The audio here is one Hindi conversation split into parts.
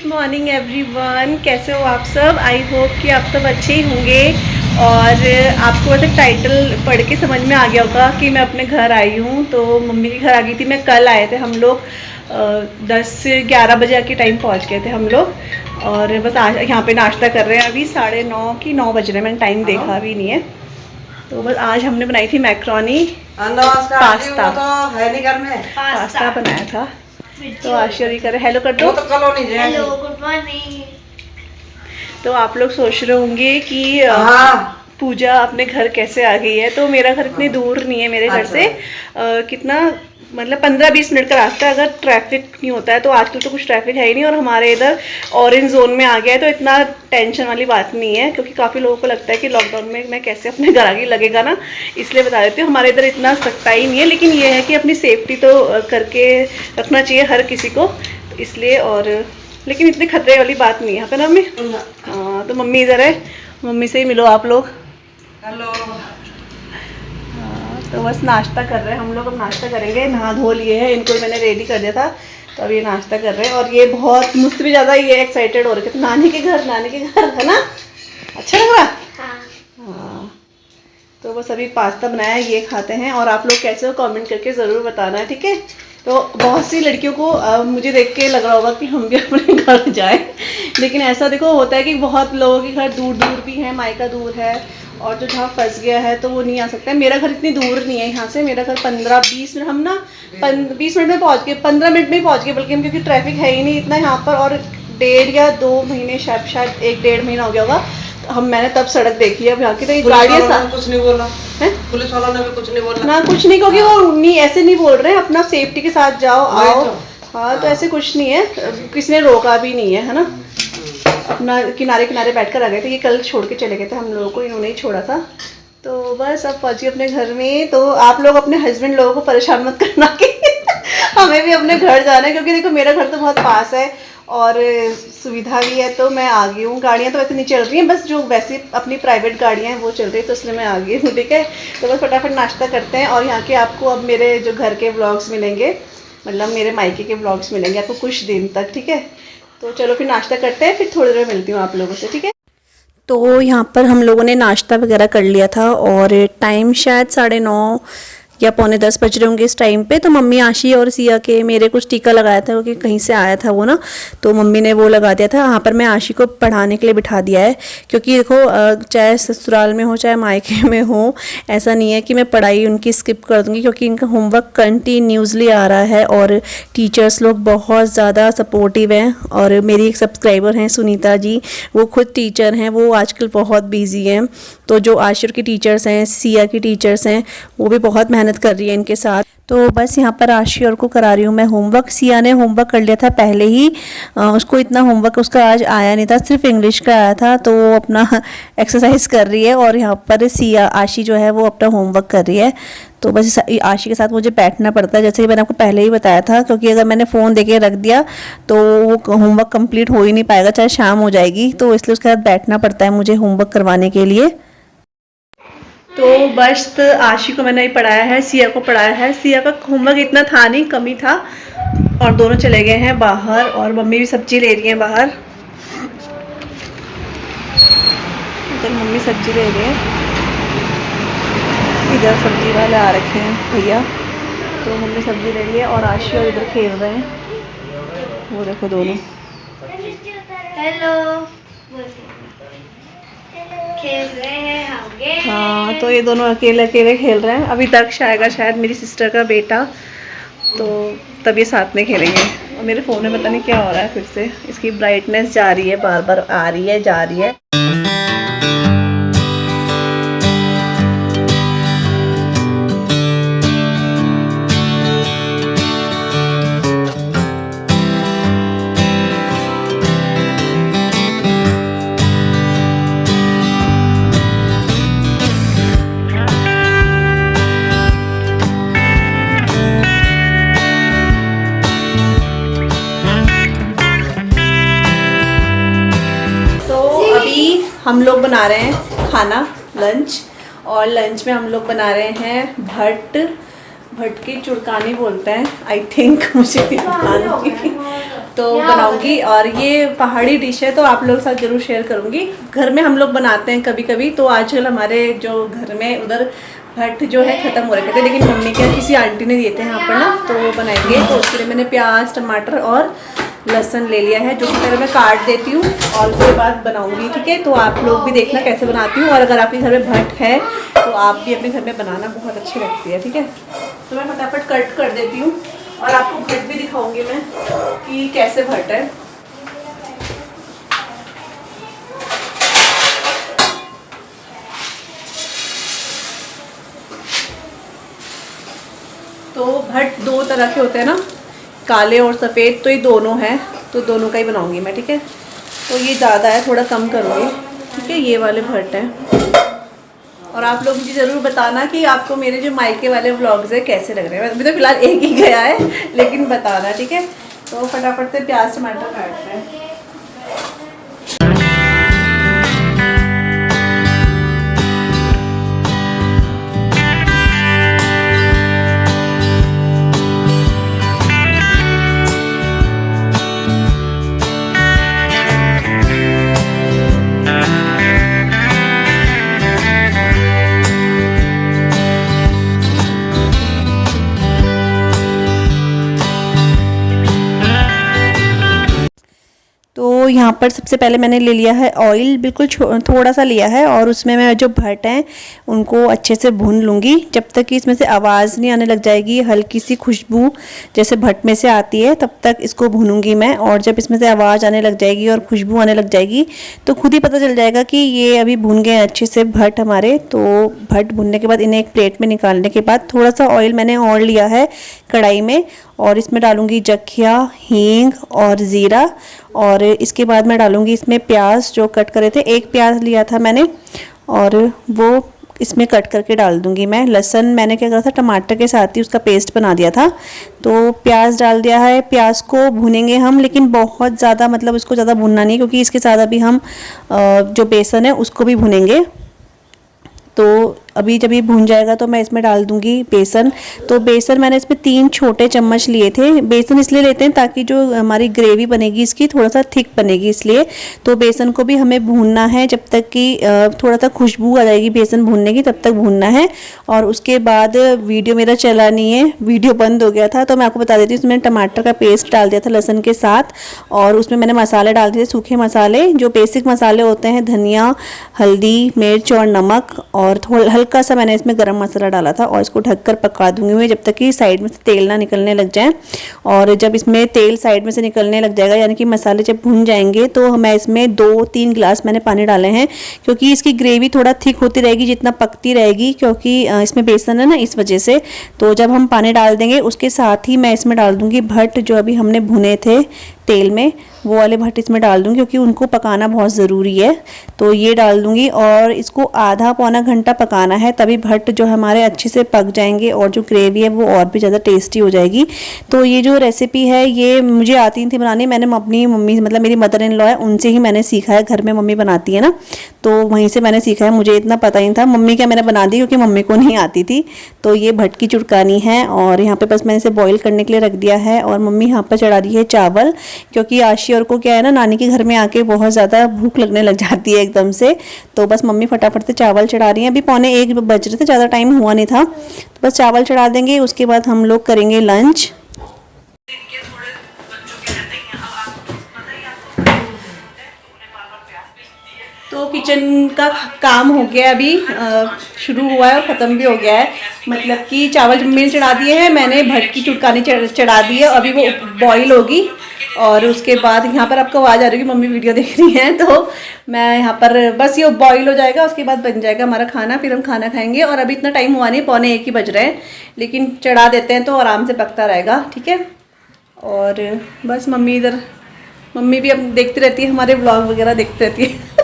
गुड मॉर्निंग एवरीवन, कैसे हो आप सब। आई होप कि आप सब अच्छे ही होंगे। और आपको मतलब टाइटल पढ़ के समझ में आ गया होगा कि मैं अपने घर आई हूँ। तो मम्मी के घर आ गई थी मैं, कल आए थे हम लोग। 10 से 11 बजे के टाइम पहुँच गए थे हम लोग। और बस आज यहाँ पे नाश्ता कर रहे हैं। अभी 9:30 की 9 बज रहे हैं, मैंने टाइम देखा भी नहीं है। तो बस आज हमने बनाई थी मैक्रोनी पास्ता। तो है नहीं घर में, पास्ता बनाया था। तो आश्चर्य करे हेलो कर दो। तो कॉलोनी हेलो गुड मॉर्निंग। तो आप लोग सोच रहे होंगे कि पूजा अपने घर कैसे आ गई है। तो मेरा घर इतनी दूर नहीं है मेरे घर से। कितना मतलब 15-20 मिनट का रास्ता है, अगर ट्रैफिक नहीं होता है। तो आजकल तो कुछ ट्रैफिक है ही नहीं, और हमारे इधर ऑरेंज जोन में आ गया है, तो इतना टेंशन वाली बात नहीं है। क्योंकि काफ़ी लोगों को लगता है कि लॉकडाउन में मैं कैसे अपने घर आ गई, लगेगा ना, इसलिए बता देती हूँ। हमारे इधर इतना सख्ता ही नहीं है, लेकिन ये है कि अपनी सेफ्टी तो करके रखना चाहिए हर किसी को, तो इसलिए। और लेकिन इतनी खतरे वाली बात नहीं है यहाँ पे ना मम्मी। हाँ, तो मम्मी इधर है, मम्मी से ही मिलो आप लोग। हेलो। तो बस नाश्ता कर रहे हैं हम लोग। अब नाश्ता करेंगे, नहा धो लिए हैं, इनको मैंने रेडी कर दिया था, तो अब ये नाश्ता कर रहे हैं। और ये बहुत मुझसे भी ज़्यादा ये एक्साइटेड हो रहे थे, नानी के घर है ना, अच्छा लग रहा। हाँ, तो बस अभी पास्ता बनाया है, ये खाते हैं। और आप लोग कैसे हो कमेंट करके ज़रूर बताना है, ठीक है। तो बहुत सी लड़कियों को मुझे देख के लग रहा होगा कि हम भी अपने घर जाएं, लेकिन ऐसा देखो होता है कि बहुत लोगों के घर दूर दूर भी हैं, मायका दूर है, और जो जहाँ फंस गया है तो वो नहीं आ सकता है। मेरा घर इतनी दूर नहीं है यहाँ से, मेरा घर 15-20 मिनट, हम ना 20 मिनट में पहुँच गए, 15 मिनट में ही पहुँच गए बल्कि हम, क्योंकि ट्रैफिक है ही नहीं इतना यहाँ पर। और 1.5 या 2 महीने, शायद 1-1.5 महीना हो गया होगा मैंने तब सड़क देखी है अब यहाँ की। तो ये गाड़ियाँ कुछ नहीं बोला है, पुलिस वालों ने भी कुछ नहीं बोला ना कुछ नहीं, क्योंकि वो नहीं ऐसे नहीं बोल रहे हैं, अपना सेफ्टी के साथ जाओ आओ। हाँ, तो ऐसे कुछ नहीं है, किसी ने रोका भी नहीं है ना। अपना किनारे किनारे बैठकर आ गए थे। ये कल छोड़ के चले गए थे हम लोगों को, इन्होंने ही छोड़ा था। तो बस अब पहुंची अपने घर में। तो आप लोग अपने हस्बैंड लोगों को परेशान मत करना कि हमें भी अपने घर जाना है, क्योंकि देखो मेरा घर तो बहुत पास है और सुविधा भी है। तो मैं आ गई हूँ, गाड़ियाँ तो वैसे नहीं चल रही हैं, बस जो वैसे अपनी प्राइवेट गाड़ियाँ हैं वो चल रही है, तो इसलिए मैं आ गई हूँ, ठीक है। तो बस फटाफट नाश्ता करते हैं। और यहाँ के आपको अब मेरे जो घर के व्लॉग्स मिलेंगे, मतलब मेरे मायके के व्लॉग्स मिलेंगे आपको कुछ दिन तक, ठीक है। तो चलो फिर नाश्ता करते हैं, फिर थोड़ी देर मिलती हूँ आप लोगों से, ठीक है। तो यहाँ पर हम लोगों ने नाश्ता वगैरह कर लिया था, और टाइम शायद 9:30 या 9:45 बज रहे होंगे इस टाइम पे। तो मम्मी आशी और सिया के मेरे कुछ टीका लगाया था, क्योंकि कहीं से आया था वो ना, तो मम्मी ने वो लगा दिया था। यहाँ पर मैं आशी को पढ़ाने के लिए बिठा दिया है, क्योंकि देखो चाहे ससुराल में हो चाहे मायके में हो, ऐसा नहीं है कि मैं पढ़ाई उनकी स्किप कर दूँगी, क्योंकि इनका होमवर्क कंटिन्यूसली आ रहा है। और टीचर्स लोग बहुत ज़्यादा सपोर्टिव हैं। और मेरी एक सब्सक्राइबर हैं सुनीता जी, वो खुद टीचर हैं, वो आजकल बहुत बिजी हैं। तो जो आशिर की टीचर्स हैं, सिया की टीचर्स हैं, वो भी बहुत मेहनत कर रही है इनके साथ। तो बस यहाँ पर आशिर को करा रही हूँ मैं होमवर्क। सिया ने होमवर्क कर लिया था पहले ही, उसको इतना होमवर्क उसका आज आया नहीं था, सिर्फ इंग्लिश का आया था। तो वो अपना एक्सरसाइज कर रही है, और यहाँ पर सिया आशी जो है वो अपना होमवर्क कर रही है। तो बस आशी के साथ मुझे बैठना पड़ता है, जैसे कि मैंने आपको पहले ही बताया था, क्योंकि अगर मैंने फ़ोन देके रख दिया तो वो होमवर्क कंप्लीट हो ही नहीं पाएगा, चाहे शाम हो जाएगी। तो इसलिए उसके साथ बैठना पड़ता है मुझे होमवर्क करवाने के लिए। तो बस आशी को मैंने पढ़ाया है, सिया को पढ़ाया है। सिया का होमवर्क इतना था नहीं, कम ही था, और दोनों चले गए हैं बाहर। और मम्मी भी सब्जी ले रही हैं बाहर, इधर मम्मी सब्जी ले रही है, इधर सब्जी वाले आ रखे हैं भैया, तो मम्मी सब्जी ले रही है। और आशी और इधर खेल रहे हैं, वो देखो दोनों हेलो खेल रहे हैं आगे। हाँ, तो ये दोनों अकेले अकेले खेल रहे हैं। अभी दक्ष आएगा शायद, मेरी सिस्टर का बेटा, तो तब ये साथ में खेलेंगे। और मेरे फ़ोन में पता नहीं क्या हो रहा है, फिर से इसकी ब्राइटनेस जा रही है, बार बार आ रही है जा रही है। हम लोग बना रहे हैं खाना, लंच। और लंच में हम लोग बना रहे हैं भट की चुड़कानी बोलते हैं, आई थिंक, मुझे तो बनाऊंगी। और ये पहाड़ी डिश है तो आप लोगों के साथ ज़रूर शेयर करूंगी। घर में हम लोग बनाते हैं कभी कभी, तो आजकल हमारे जो घर में उधर भट्ट जो है ख़त्म हो रखे थे, लेकिन मम्मी के किसी आंटी ने दिए थे यहाँ पर ना, तो वो बनाएंगे। तो उसके लिए मैंने प्याज टमाटर और लहसुन ले लिया है, जो कि पहले मैं काट देती हूँ और उसके बाद बनाऊंगी, ठीक है। तो आप लोग भी देखना कैसे बनाती हूँ, और अगर आपके घर में भट्ट है तो आप भी अपने घर में बनाना, बहुत अच्छी लगती है, ठीक है। तो मैं फटाफट कट कर देती हूँ और आपको भट्ट भी दिखाऊंगी मैं कि कैसे भट्ट है। तो भट्ट दो तरह के होते हैं ना, काले और सफ़ेद, तो ये दोनों हैं, तो दोनों का ही बनाऊंगी मैं, ठीक है। तो ये ज़्यादा है, थोड़ा कम करूँगी, ठीक है। ये वाले भट्ट हैं। और आप लोग मुझे ज़रूर बताना कि आपको मेरे जो मायके वाले व्लॉग्स हैं कैसे लग रहे हैं। अभी तो फ़िलहाल एक ही गया है, लेकिन बताना, ठीक है। तो फटाफट से प्याज टमाटर काटते हैं। तो यहाँ पर सबसे पहले मैंने ले लिया है ऑयल, बिल्कुल थोड़ा सा लिया है, और उसमें मैं जो भट्ट हैं उनको अच्छे से भून लूँगी जब तक कि इसमें से आवाज़ नहीं आने लग जाएगी, हल्की सी खुशबू जैसे भट्ट में से आती है, तब तक इसको भूनूंगी मैं। और जब इसमें से आवाज़ आने लग जाएगी और खुशबू आने लग जाएगी तो खुद ही पता चल जाएगा कि ये अभी भून गए अच्छे से भट्ट हमारे। तो भट्ट भूनने के बाद इन्हें एक प्लेट में निकालने के बाद थोड़ा सा ऑयल मैंने और लिया है कढ़ाई में, और इसमें डालूंगी जखिया, हींग और ज़ीरा, और इसके बाद मैं डालूंगी इसमें प्याज जो कट करे थे, एक प्याज लिया था मैंने और वो इसमें कट करके डाल दूंगी मैं। लहसुन मैंने क्या करा था, टमाटर के साथ ही उसका पेस्ट बना दिया था। तो प्याज डाल दिया है, प्याज को भूनेंगे हम, लेकिन बहुत ज़्यादा मतलब उसको ज़्यादा भूनना नहीं, क्योंकि इसके साथ अभी हम जो बेसन है उसको भी भूनेंगे। तो अभी जब ये भून जाएगा तो मैं इसमें डाल दूंगी बेसन। तो बेसन मैंने इसमें 3 छोटे चम्मच लिए थे। बेसन इसलिए लेते हैं ताकि जो हमारी ग्रेवी बनेगी इसकी थोड़ा सा थिक बनेगी, इसलिए। तो बेसन को भी हमें भूनना है जब तक कि थोड़ा सा खुशबू आ जाएगी बेसन भूनने की, तब तक भूनना है। और उसके बाद वीडियो मेरा चला नहीं है, वीडियो बंद हो गया था, तो मैं आपको बता देती हूँ। उसमें टमाटर का पेस्ट डाल दिया था लहसुन के साथ, और उसमें मैंने मसाले डाल दिए, सूखे मसाले जो बेसिक मसाले होते हैं, धनिया, हल्दी, मिर्च और नमक, और थोड़ा हल्का सा मैंने इसमें गरम मसाला डाला था। और इसको ढककर पका दूंगी मैं जब तक कि साइड में से तेल ना निकलने लग जाए। और जब इसमें तेल साइड में से निकलने लग जाएगा, यानी कि मसाले जब भून जाएंगे, तो मैं इसमें 2-3 गिलास मैंने पानी डाले हैं, क्योंकि इसकी ग्रेवी थोड़ा थिक होती रहेगी जितना पकती रहेगी, क्योंकि इसमें बेसन है ना, इस वजह से। तो जब हम पानी डाल देंगे उसके साथ ही मैं इसमें डाल दूंगी भट्ट जो अभी हमने भुने थे तेल में, वो वाले भट्ट इसमें डाल दूंगी, क्योंकि उनको पकाना बहुत ज़रूरी है। तो ये डाल दूंगी और इसको आधा पौना घंटा पकाना है, तभी भट्ट जो हमारे अच्छे से पक जाएंगे और जो ग्रेवी है वो और भी ज़्यादा टेस्टी हो जाएगी। तो ये जो रेसिपी है ये मुझे आती थी बनानी, मैंने अपनी मम्मी मतलब मेरी मदर इन लॉ है उनसे ही मैंने सीखा है। घर में मम्मी बनाती है ना, तो वहीं से मैंने सीखा है, मुझे इतना पता ही था। मम्मी क्या मैंने बना दी क्योंकि मम्मी को नहीं आती थी। तो ये भट्ट की चुटकानी है, और यहाँ पे बस मैंने इसे बॉईल करने के लिए रख दिया है। और मम्मी यहाँ पर चढ़ा दी है चावल, क्योंकि आशी और को क्या है ना, नानी के घर में आके बहुत ज़्यादा भूख लगने लग जाती है एकदम से। तो बस मम्मी फटाफट से चावल चढ़ा रही हैं। अभी 1:45 बज रहे थे, ज़्यादा टाइम हुआ नहीं था। तो बस चावल चढ़ा देंगे, उसके बाद हम लोग करेंगे लंच। तो किचन का काम हो गया, अभी शुरू हुआ है और ख़त्म भी हो गया है। मतलब कि चावल मम्मी ने चढ़ा दिए हैं, मैंने भट्ट की चुटकानी चढ़ा दी है, अभी वो बॉईल होगी। और उसके बाद यहाँ पर आपको आवाज़ आ रही होगी, मम्मी वीडियो देख रही हैं, तो मैं यहाँ पर बस ये बॉईल हो जाएगा, उसके बाद बन जाएगा हमारा खाना, फिर हम खाना खाएंगे। और अभी इतना टाइम हुआ नहीं, 1:45 ही बज रहे हैं, लेकिन चढ़ा देते हैं तो आराम से पकता रहेगा, ठीक है। और बस मम्मी भी अब देखती रहती है, हमारे व्लॉग वगैरह देखती रहती है।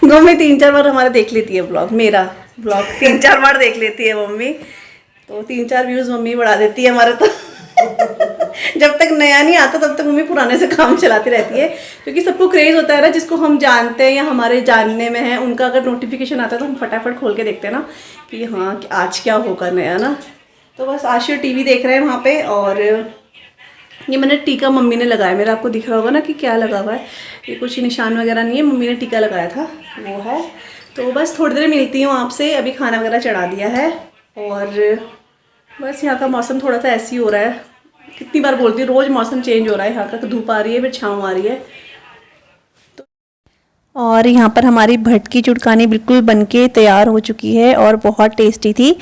मम्मी 3-4 बार हमारा देख लेती है व्लॉग, मेरा व्लॉग 3-4 बार देख लेती है मम्मी, तो 3-4 व्यूज़ मम्मी बढ़ा देती है हमारे। तो जब तक नया नहीं आता तब तक मम्मी पुराने से काम चलाती रहती है, क्योंकि सबको क्रेज़ होता है ना, जिसको हम जानते हैं या हमारे जानने में है, उनका अगर नोटिफिकेशन आता है तो हम फटाफट खोल के देखते हैं ना कि हाँ आज क्या होगा नया ना। तो बस आशिर टीवी देख रहे हैं वहाँ पे, और ये मैंने टीका मम्मी ने लगाया, मेरा आपको दिख रहा होगा ना कि क्या लगा हुआ है। ये कुछ निशान वगैरह नहीं है, मम्मी ने टीका लगाया था वो है। तो बस थोड़ी देर मिलती हूँ आपसे। अभी खाना वगैरह चढ़ा दिया है और बस यहाँ का मौसम थोड़ा सा ऐसे ही हो रहा है। कितनी बार बोलती हूँ, रोज़ मौसम चेंज हो रहा है। यहाँ का धूप आ रही है, फिर छाँव आ रही है। और यहाँ पर हमारी भटकी चुटकानी बिल्कुल बनके तैयार हो चुकी है और बहुत टेस्टी थी।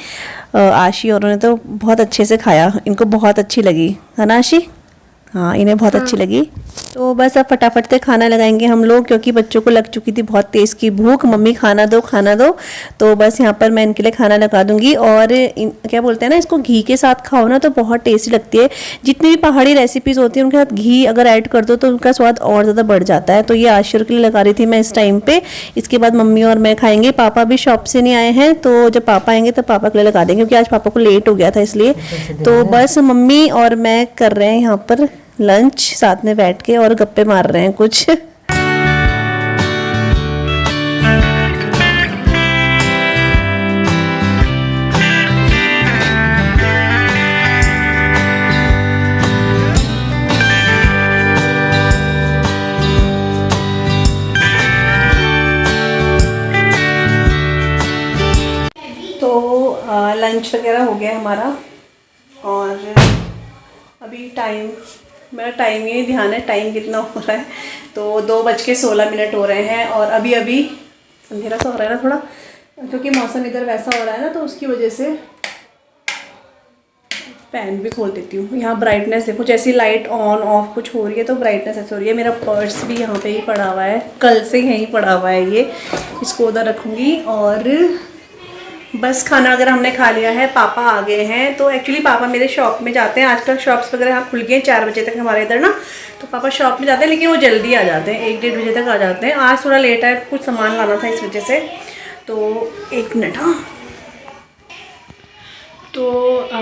आशी और उन्होंने तो बहुत अच्छे से खाया, इनको बहुत अच्छी लगी है ना आशी? हाँ, इन्हें बहुत अच्छी लगी। तो बस अब फटाफट से खाना लगाएंगे हम लोग, क्योंकि बच्चों को लग चुकी थी बहुत तेज़ की भूख। मम्मी खाना दो खाना दो। तो बस यहाँ पर मैं इनके लिए खाना लगा दूंगी। और क्या बोलते हैं ना, इसको घी के साथ खाओ ना तो बहुत टेस्टी लगती है। जितनी भी पहाड़ी रेसिपीज़ होती हैं उनके साथ घी अगर ऐड कर दो तो उनका स्वाद और ज़्यादा बढ़ जाता है। तो ये आशीर के लिए लगा रही थी मैं इस टाइम पे। इसके बाद मम्मी और मैं खाएंगे। पापा भी शॉप से नहीं आए हैं, तो जब पापा आएंगे तो पापा के लिए लगा देंगे, क्योंकि आज पापा को लेट हो गया था इसलिए। तो बस मम्मी और मैं कर रहे हैं यहाँ पर लंच साथ में बैठ के और गप्पे मार रहे हैं कुछ। तो लंच वगैरह हो गया हमारा और अभी मेरा टाइम ही ध्यान है टाइम कितना हो रहा है। तो 2:16 हो रहे हैं और अभी अंधेरा सा हो रहा है ना थोड़ा, क्योंकि मौसम इधर वैसा हो रहा है ना, तो उसकी वजह से फैन भी खोल देती हूँ। यहाँ ब्राइटनेस देखो, जैसी लाइट ऑन ऑफ कुछ हो रही है तो ब्राइटनेस ऐसे हो रही है। मेरा पर्स भी यहाँ पे ही पड़ा हुआ है, कल से यहीं पड़ा हुआ है ये, इसको उधर रखूँगी। और बस खाना अगर हमने खा लिया है, पापा आ गए हैं। तो एक्चुअली पापा मेरे शॉप में जाते हैं, आजकल शॉप्स वगैरह यहाँ खुल गए हैं 4 बजे तक हमारे इधर ना। तो पापा शॉप में जाते हैं, लेकिन वो जल्दी आ जाते हैं, 1-1:30 बजे तक आ जाते हैं। आज थोड़ा लेट है, कुछ सामान लाना था इस वजह से। तो 1 मिनट। हाँ, तो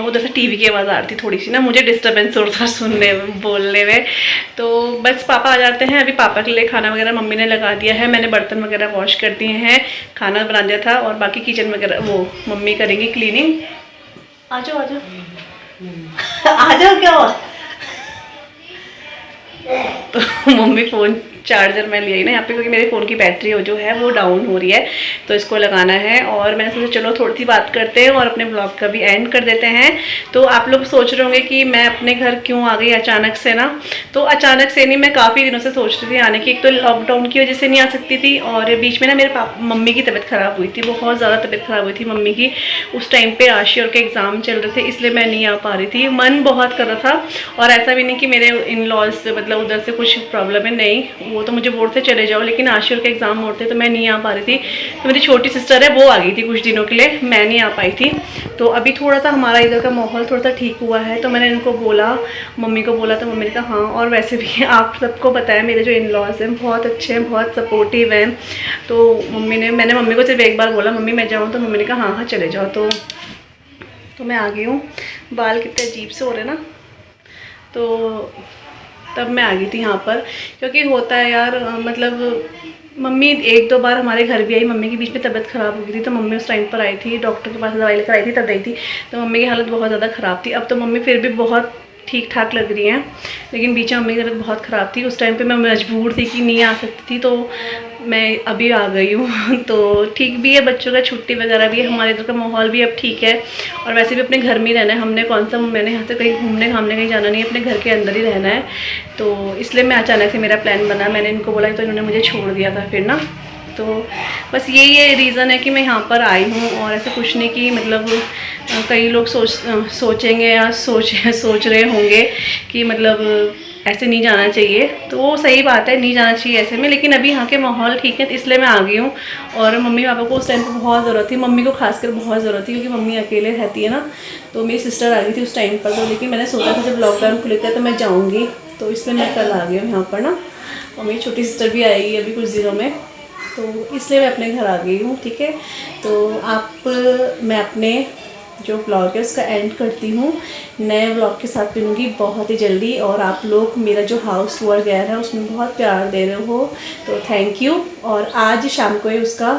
उधर से टीवी की आवाज़ आ रही थी थोड़ी सी ना, मुझे डिस्टर्बेंस हो रहा था सुनने में बोलने में। तो बस पापा आ जाते हैं। अभी पापा के लिए खाना वगैरह मम्मी ने लगा दिया है, मैंने बर्तन वगैरह वॉश कर दिए हैं, खाना बना दिया था और बाकी किचन वगैरह वो मम्मी करेंगी क्लीनिंग। आ जाओ आ जाओ आ जाओ, क्या हुआ? तो मम्मी फ़ोन चार्जर मैं लिया ही ना यहाँ पे, क्योंकि मेरे फ़ोन की बैटरी जो है वो डाउन हो रही है, तो इसको लगाना है। और मैंने सोचा चलो थोड़ी सी बात करते हैं और अपने ब्लॉग का भी एंड कर देते हैं। तो आप लोग सोच रहे होंगे कि मैं अपने घर क्यों आ गई अचानक से ना। तो अचानक से नहीं, मैं काफ़ी दिनों से सोच रही थी आने की। एक तो लॉकडाउन की वजह से नहीं आ सकती थी, और बीच में ना मेरे मम्मी की तबीयत ख़राब हुई थी, बहुत ज़्यादा तबीयत ख़राब हुई थी मम्मी की। उस टाइम पर आशिर के एग्ज़ाम चल रहे थे, इसलिए मैं नहीं आ पा रही थी। मन बहुत कर रहा था, और ऐसा भी नहीं कि मेरे इन लॉज से मतलब उधर से कुछ प्रॉब्लम है, नहीं, वो तो मुझे बोलते चले जाओ, लेकिन आशिर के एग्ज़ाम होते तो मैं नहीं आ पा रही थी। तो मेरी छोटी सिस्टर है वो आ गई थी कुछ दिनों के लिए, मैं नहीं आ पाई थी। तो अभी थोड़ा सा हमारा इधर का माहौल थोड़ा सा ठीक हुआ है, तो मैंने इनको बोला, मम्मी को बोला, तो मम्मी ने कहा हाँ। और वैसे भी आप सबको पता है मेरे जो इन लॉज हैं बहुत अच्छे हैं, बहुत सपोर्टिव हैं। तो मैंने मम्मी को सिर्फ एक बार बोला मम्मी मैं जाऊँ, तो मम्मी ने कहा हाँ हाँ चले जाओ। तो मैं आ गई हूँ। बाल कितने अजीब से हो रहे हैं ना, तो तब मैं आ गई थी यहाँ पर, क्योंकि होता है यार, मतलब मम्मी 1-2 बार हमारे घर भी आई। मम्मी की बीच में तबीयत ख़राब हो गई थी, तो मम्मी उस टाइम पर आई थी, डॉक्टर के पास दवाई लेकर आई थी, तब आई थी। तो मम्मी की हालत बहुत ज़्यादा ख़राब थी। अब तो मम्मी फिर भी बहुत ठीक ठाक लग रही हैं, लेकिन बीच में मम्मी की तबीयत बहुत ख़राब थी। उस टाइम पे मैं मजबूर थी कि नहीं आ सकती थी, तो मैं अभी आ गई हूँ। तो ठीक भी है, बच्चों का छुट्टी वगैरह भी है, हमारे इधर का माहौल भी अब ठीक है। और वैसे भी अपने घर में ही रहना है हमने, मैंने यहाँ से कहीं घूमने कहीं जाना नहीं है, अपने घर के अंदर ही रहना है। तो इसलिए मैं अचानक से मेरा प्लान बना, मैंने इनको बोला तो इन्होंने मुझे छोड़ दिया था फिर ना। तो बस ये रीज़न है कि मैं यहाँ पर आई हूँ, और ऐसा कुछ नहीं कि मतलब कई लोग सोचेंगे या सोच रहे होंगे कि मतलब ऐसे नहीं जाना चाहिए। तो वो सही बात है, नहीं जाना चाहिए ऐसे में, लेकिन अभी यहाँ के माहौल ठीक है, तो इसलिए मैं आ गई हूँ। और मम्मी पापा को उस टाइम पर बहुत ज़रूरत थी, मम्मी को खासकर बहुत ज़रूरत थी, क्योंकि मम्मी अकेले रहती है ना। तो मेरी सिस्टर आ गई थी उस टाइम पर, तो लेकिन मैंने सोचा था जब लॉकडाउन खुलेगा तो मैं जाऊँगी, तो इसलिए मैं कल आ गई हूँ यहाँ पर ना। और मेरी छोटी सिस्टर भी आएगी अभी कुछ दिनों में, तो इसलिए मैं अपने घर आ गई हूँ। ठीक है, तो मैं अपने जो ब्लॉग है उसका एंड करती हूँ। नए ब्लॉग के साथ मिलूँगी बहुत ही जल्दी, और आप लोग मेरा जो हाउस टूर गया है उसमें बहुत प्यार दे रहे हो, तो थैंक यू। और आज शाम को ही उसका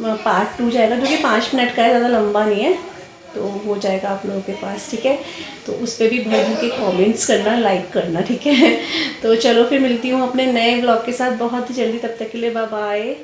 पार्ट 2 जाएगा, जो कि 5 मिनट का है, ज़्यादा लंबा नहीं है। तो हो जाएगा आप लोगों के पास, ठीक है। तो उस पर भी भर भर के कमेंट्स करना, लाइक करना, ठीक है। तो चलो फिर मिलती हूँ अपने नए ब्लॉग के साथ बहुत जल्दी, तब तक के लिए बाय बाय।